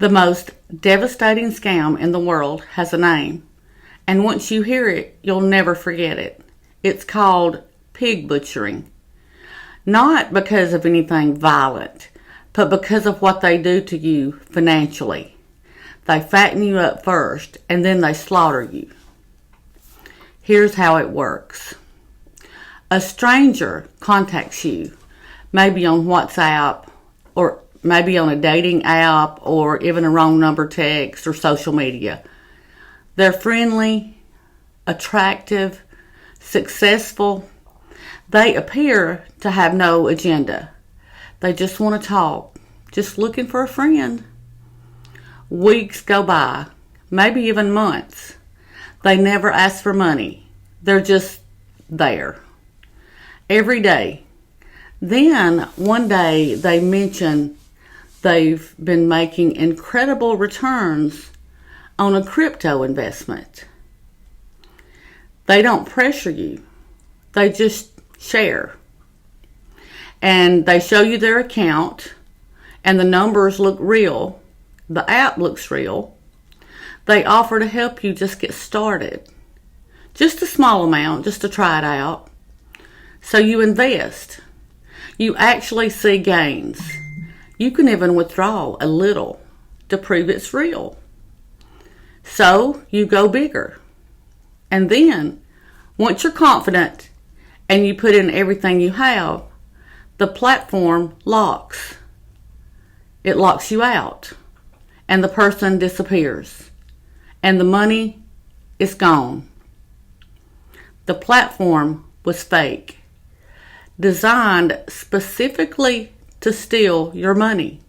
The most devastating scam in the world has a name, and once you hear it, you'll never forget it. It's called pig butchering. Not because of anything violent, but because of what they do to you financially. They fatten you up first, and then they slaughter you. Here's how it works. A stranger contacts you, maybe on WhatsApp, or maybe on a dating app, or even a wrong number text or social media. They're friendly, attractive, successful. They appear to have no agenda. They just want to talk, just looking for a friend. Weeks go by, maybe even months. They never ask for money. They're just there. Every day. Then one day they mention they've been making incredible returns on a crypto investment. They don't pressure you. They just share. And they show you their account, and the numbers look real. The app looks real. They offer to help you just get started. Just a small amount, just to try it out. So you invest. You actually see gains. You can even withdraw a little to prove it's real. So you go bigger. And then, once you're confident and you put in everything you have, the platform locks. It locks you out. And the person disappears. And the money is gone. The platform was fake, designed specifically to steal your money.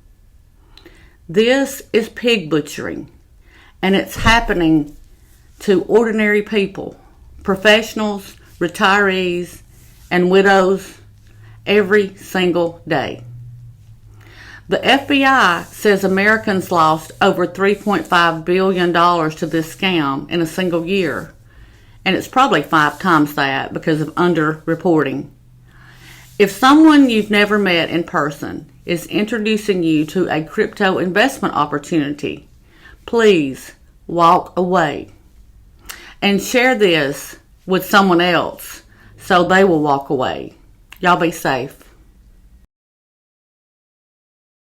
This is pig butchering, and it's happening to ordinary people, professionals, retirees, and widows every single day. The FBI says Americans lost over $3.5 billion to this scam in a single year, and it's probably 5 times that because of underreporting. If someone you've never met in person is introducing you to a crypto investment opportunity, please walk away and share this with someone else so they will walk away. Y'all be safe.